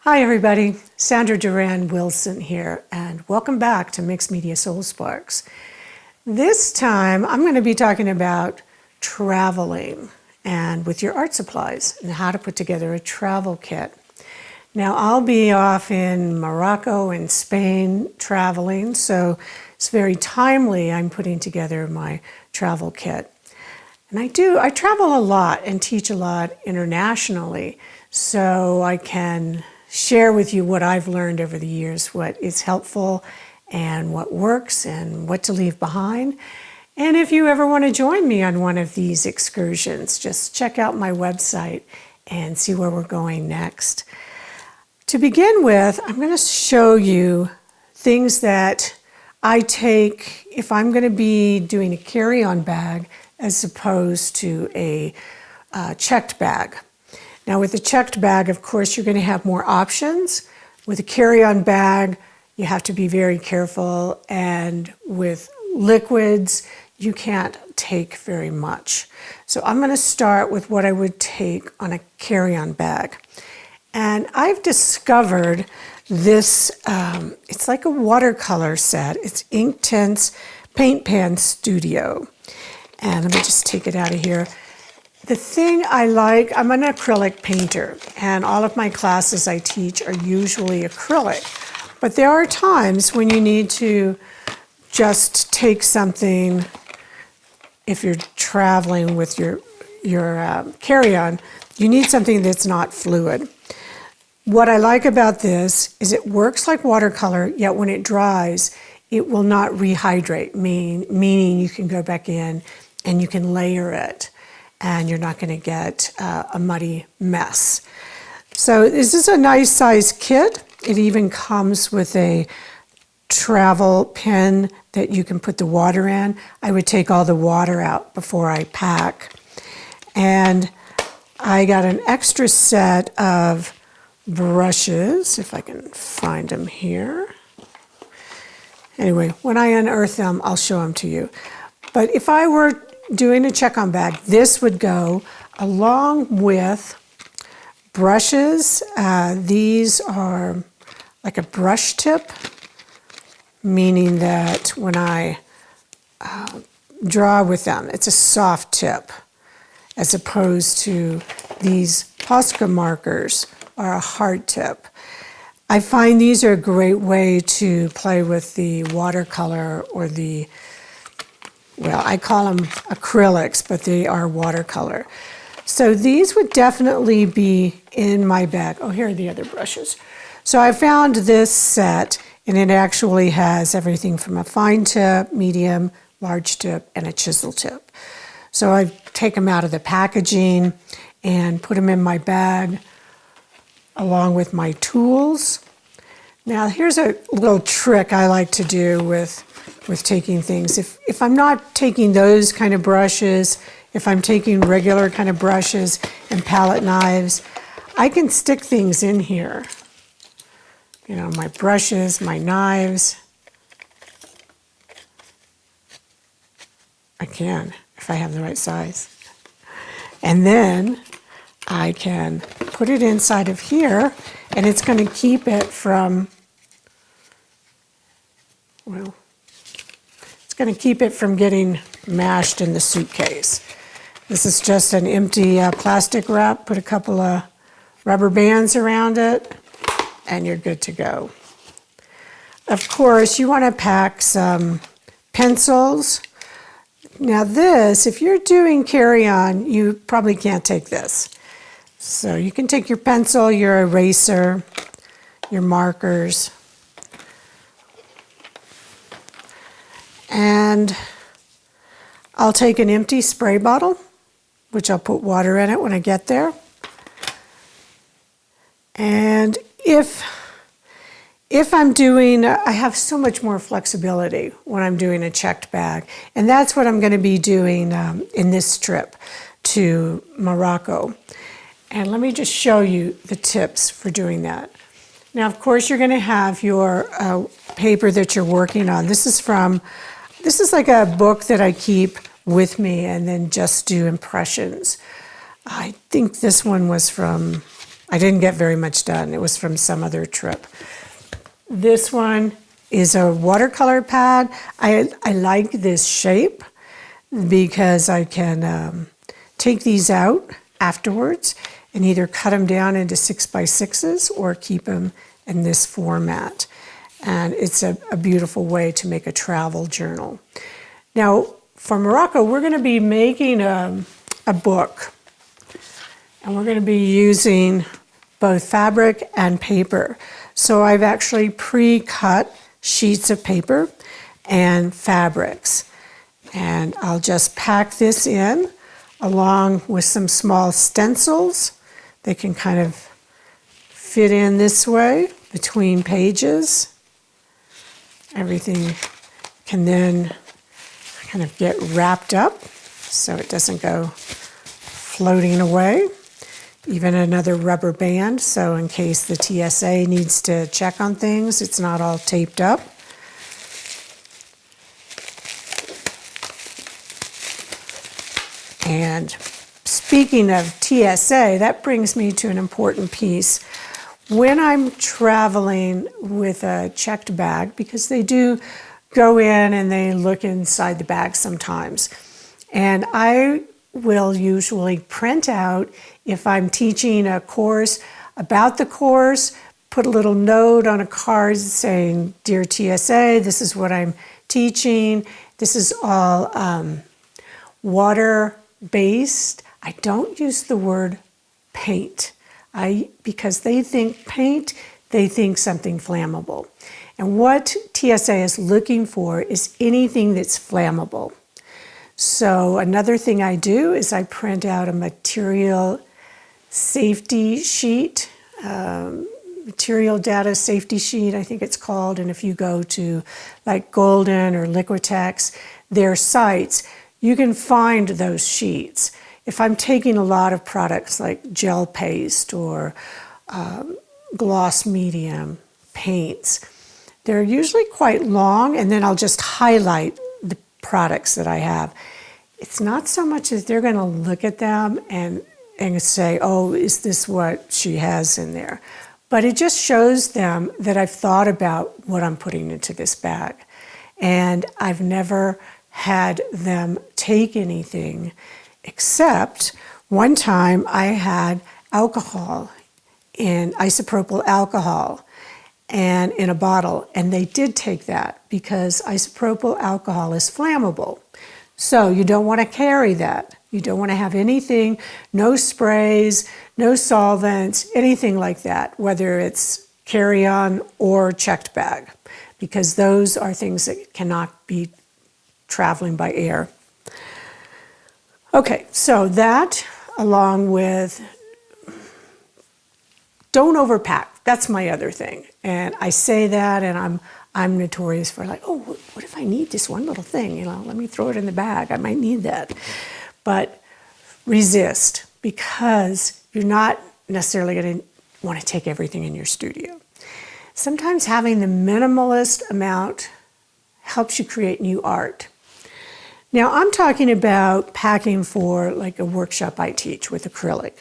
Hi everybody, Sandra Duran Wilson here, and welcome back to Mixed Media Soul Sparks. This time I'm going to be talking about traveling and with your art supplies and how to put together a travel kit. Now I'll be off in Morocco and Spain traveling, so it's very timely I'm putting together my travel kit. And I travel a lot and teach a lot internationally, so I can share with you what I've learned over the years, what is helpful and what works and what to leave behind. And if you ever want to join me on one of these excursions, just check out my website and see where we're going next. To begin with, I'm going to show you things that I take if I'm going to be doing a carry-on bag as opposed to a checked bag. Now with a checked bag, of course, you're going to have more options. With a carry-on bag, you have to be very careful, and with liquids, you can't take very much. So I'm going to start with what I would take on a carry-on bag. And I've discovered this, it's like a watercolor set. It's Inktense Paint Pan Studio. And let me just take it out of here. The thing I like, I'm an acrylic painter, and all of my classes I teach are usually acrylic. But there are times when you need to just take something, if you're traveling with your carry-on, you need something that's not fluid. What I like about this is it works like watercolor, yet when it dries, it will not rehydrate, meaning you can go back in and you can layer it, and you're not going to get a muddy mess. So this is a nice size kit. It even comes with a travel pen that you can put the water in. I would take all the water out before I pack. And I got an extra set of brushes, if I can find them here. Anyway, when I unearth them, I'll show them to you. But if I were doing a check-on bag, this would go along with brushes. These are like a brush tip, meaning that when I draw with them, it's a soft tip, as opposed to these Posca markers are a hard tip. I find these are a great way to play with the watercolor or the, well, I call them acrylics, but they are watercolor. So these would definitely be in my bag. Oh, here are the other brushes. So I found this set, and it actually has everything from a fine tip, medium, large tip, and a chisel tip. So I take them out of the packaging and put them in my bag along with my tools. Now here's a little trick I like to do with taking things. If I'm not taking those kind of brushes, if I'm taking regular kind of brushes and palette knives, I can stick things in here. You know, my brushes, my knives. I can, if I have the right size. And then I can put it inside of here, and it's going to keep it from, well, it's going to keep it from getting mashed in the suitcase. This is just an empty plastic wrap. Put a couple of rubber bands around it, and you're good to go. Of course, you want to pack some pencils. Now this, if you're doing carry-on, you probably can't take this. So you can take your pencil, your eraser, your markers, and I'll take an empty spray bottle, which I'll put water in it when I get there. And if I'm doing, I have so much more flexibility when I'm doing a checked bag, and that's what I'm going to be doing in this trip to Morocco. And let me just show you the tips for doing that. Now, of course, you're going to have your paper that you're working on. This is like a book that I keep with me and then just do impressions. I think this one was from I didn't get very much done. It was from some other trip. This one is a watercolor pad. I like this shape because I can take these out afterwards and either cut them down into 6x6s or keep them in this format. And it's a beautiful way to make a travel journal. Now, for Morocco, we're going to be making a book. And we're going to be using both fabric and paper. So I've actually pre-cut sheets of paper and fabrics. And I'll just pack this in along with some small stencils. They can kind of fit in this way between pages. Everything can then kind of get wrapped up so it doesn't go floating away. Even another rubber band, so in case the TSA needs to check on things, it's not all taped up. And speaking of TSA, that brings me to an important piece. When I'm traveling with a checked bag, because they do go in and they look inside the bag sometimes, and I will usually print out, if I'm teaching a course about the course, put a little note on a card saying, "Dear TSA, this is what I'm teaching. This is all water-based." I don't use the word paint. Because they think paint, they think something flammable. And what TSA is looking for is anything that's flammable. So another thing I do is I print out a material safety sheet, material data safety sheet, I think it's called. And if you go to like Golden or Liquitex, their sites, you can find those sheets. If I'm taking a lot of products like gel paste or gloss medium paints, they're usually quite long, and then I'll just highlight the products that I have. It's not so much as they're going to look at them and say, "Oh, is this what she has in there?" But it just shows them that I've thought about what I'm putting into this bag. And I've never had them take anything, except one time I had alcohol, in isopropyl alcohol, and in a bottle, and they did take that because isopropyl alcohol is flammable. So you don't want to carry that. You don't want to have anything, no sprays, no solvents, anything like that, whether it's carry-on or checked bag, because those are things that cannot be traveling by air. Okay, so that, along with don't overpack. That's my other thing. And I say that, and I'm notorious for like, "Oh, what if I need this one little thing? Let me throw it in the bag. I might need that." But resist, because you're not necessarily going to want to take everything in your studio. Sometimes having the minimalist amount helps you create new art. Now, I'm talking about packing for like a workshop I teach with acrylic.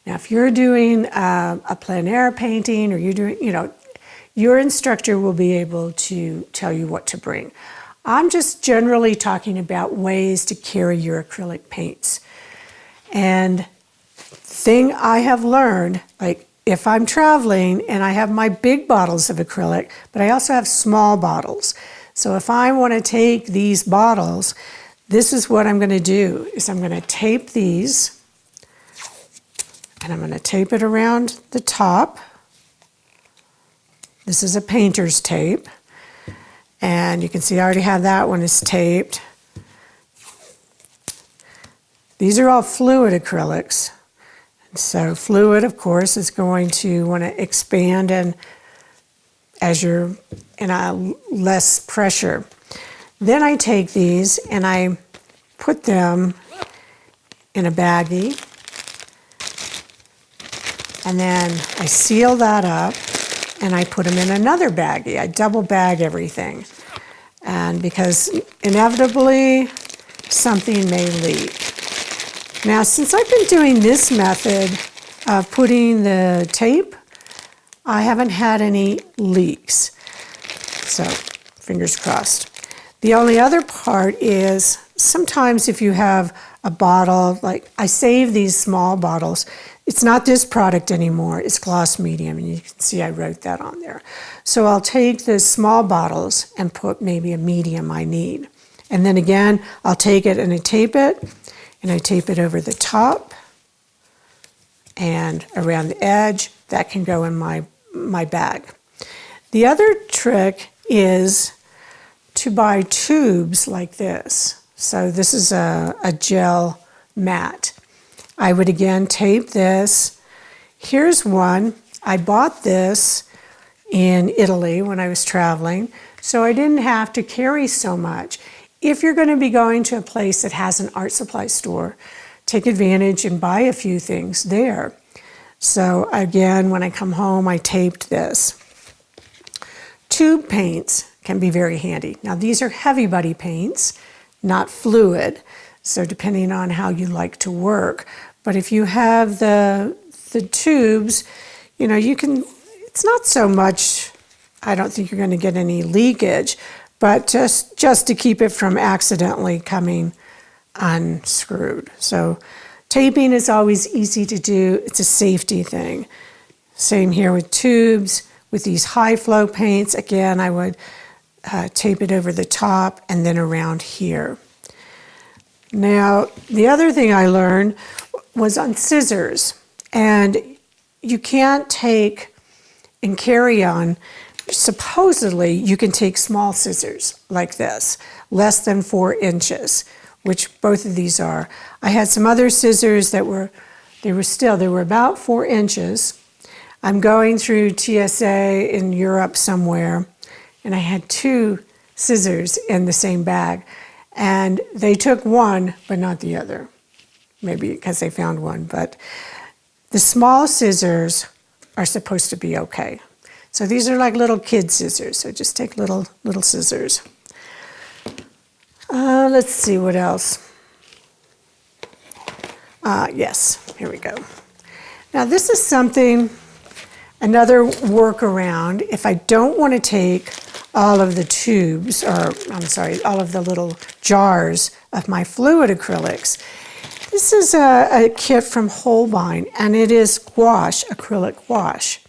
Now, if you're doing a plein air painting, or you're doing, your instructor will be able to tell you what to bring. I'm just generally talking about ways to carry your acrylic paints. And thing I have learned, like if I'm traveling and I have my big bottles of acrylic, but I also have small bottles. So if I want to take these bottles, this is what I'm going to do, is I'm going to tape these, and I'm going to tape it around the top. This is a painter's tape. And you can see I already have that one is taped. These are all fluid acrylics. And so fluid, of course, is going to want to expand and as you're in a less pressure. Then I take these and I put them in a baggie. And then I seal that up and I put them in another baggie. I double bag everything. And because inevitably something may leak. Now, since I've been doing this method of putting the tape, I haven't had any leaks. So, fingers crossed. The only other part is sometimes if you have a bottle, like I save these small bottles. It's not this product anymore, it's gloss medium, and you can see I wrote that on there. So I'll take the small bottles and put maybe a medium I need. And then again, I'll take it and I tape it over the top and around the edge. That can go in my bag. The other trick is to buy tubes like this. So this is a gel mat. I would again tape this. Here's one. I bought this in Italy when I was traveling, so I didn't have to carry so much. If you're going to be going to a place that has an art supply store, take advantage and buy a few things there. So again, when I come home, I taped this. Tube paints can be very handy. Now these are heavy buddy paints, not fluid, so depending on how you like to work. But if you have the tubes, you know, you can, it's not so much, I don't think you're going to get any leakage, but just to keep it from accidentally coming unscrewed. So taping is always easy to do. It's a safety thing. Same here with tubes. With these high flow paints, again, I would tape it over the top and then around here. Now, the other thing I learned was on scissors. And you can't take and carry on, supposedly you can take small scissors like this, less than 4 inches, which both of these are. I had some other scissors that were about 4 inches. I'm going through TSA in Europe somewhere, and I had 2 scissors in the same bag, and they took one, but not the other. Maybe because they found one, but the small scissors are supposed to be okay. So these are like little kid scissors, so just take little scissors. Let's see what else. Yes, here we go. Now this is something, another workaround. If I don't want to take all of the tubes, or I'm sorry, all of the little jars of my fluid acrylics, this is a kit from Holbein, and it is gouache, acrylic gouache.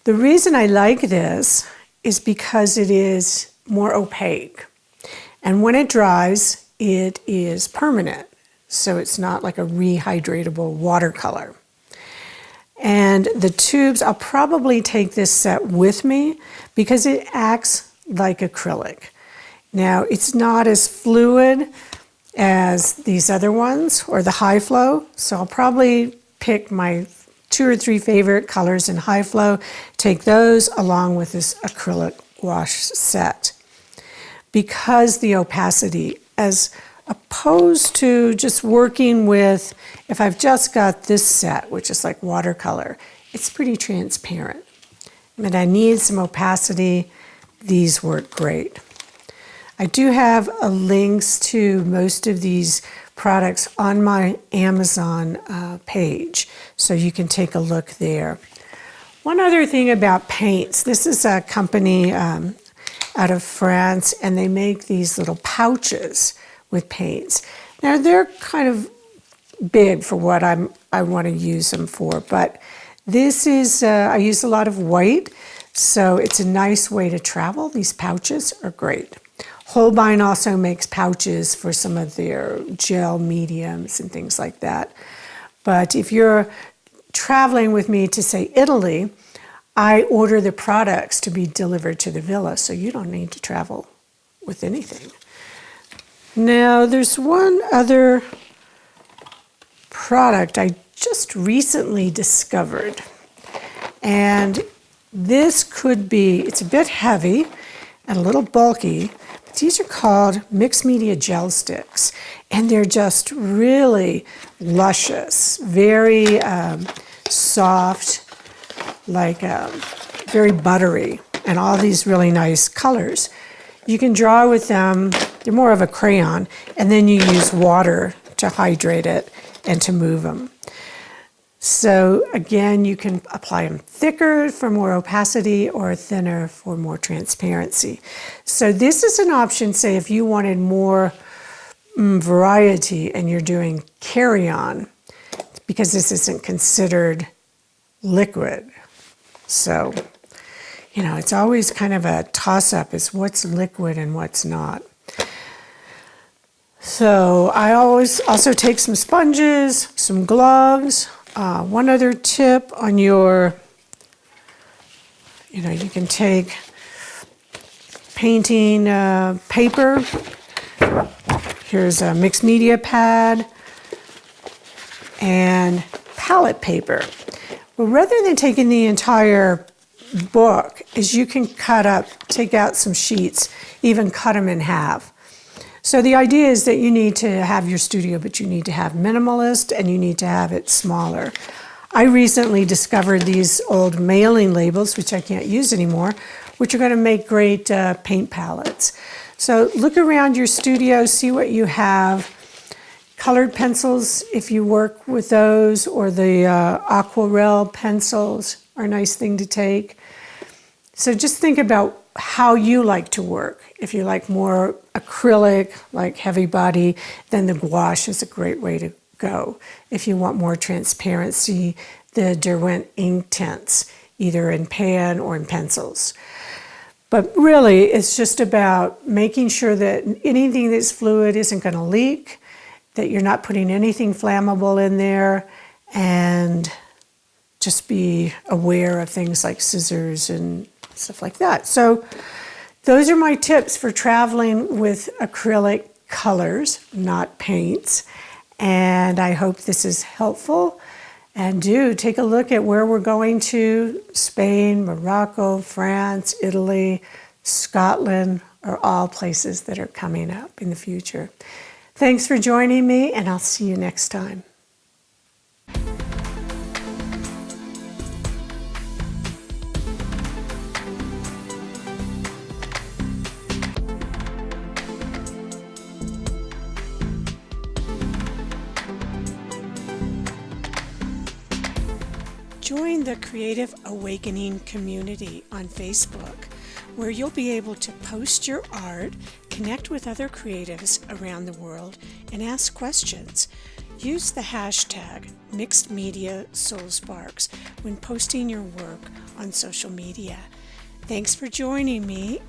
The reason I like this is because it is more opaque. And when it dries, it is permanent. So it's not like a rehydratable watercolor. And the tubes, I'll probably take this set with me because it acts like acrylic. Now, it's not as fluid as these other ones or the high flow, so I'll probably pick my 2 or 3 favorite colors in high flow, take those along with this acrylic gouache set. Because the opacity, as opposed to just working with, if I've just got this set, which is like watercolor, it's pretty transparent. But I need some opacity, these work great. I do have links to most of these products on my Amazon page, so you can take a look there. One other thing about paints, this is a company out of France, and they make these little pouches with paints. Now they're kind of big for what I want to use them for, but this is, I use a lot of white, so it's a nice way to travel. These pouches are great. Holbein also makes pouches for some of their gel mediums and things like that. But if you're traveling with me to, say, Italy, I order the products to be delivered to the villa, so you don't need to travel with anything. Now, there's one other product I just recently discovered. And this could be, it's a bit heavy and a little bulky. These are called mixed media gel sticks, and they're just really luscious, very soft, like very buttery, and all these really nice colors. You can draw with them, they're more of a crayon, and then you use water to hydrate it and to move them. So again, you can apply them thicker for more opacity or thinner for more transparency. So this is an option, say if you wanted more variety and you're doing carry-on, because this isn't considered liquid. So, it's always kind of a toss-up is what's liquid and what's not. So I always also take some sponges, some gloves. One other tip on your, you can take painting paper. Here's a mixed media pad and palette paper. Well, rather than taking the entire book, is you can take out some sheets, even cut them in half. So the idea is that you need to have your studio, but you need to have minimalist and you need to have it smaller. I recently discovered these old mailing labels, which I can't use anymore, which are going to make great paint palettes. So look around your studio, see what you have. Colored pencils, if you work with those, or the aquarelle pencils are a nice thing to take. So just think about how you like to work. If you like more acrylic, like heavy body, then the gouache is a great way to go. If you want more transparency, the Duran ink tints, either in pan or in pencils. But really, it's just about making sure that anything that's fluid isn't going to leak, that you're not putting anything flammable in there, and just be aware of things like scissors and stuff like that. So those are my tips for traveling with acrylic colors, not paints. And I hope this is helpful. And do take a look at where we're going to. Spain, Morocco, France, Italy, Scotland are all places that are coming up in the future. Thanks for joining me, and I'll see you next time. Join the Creative Awakening community on Facebook, where you'll be able to post your art, connect with other creatives around the world, and ask questions. Use the hashtag #MixedMediaSoulSparks when posting your work on social media. Thanks for joining me.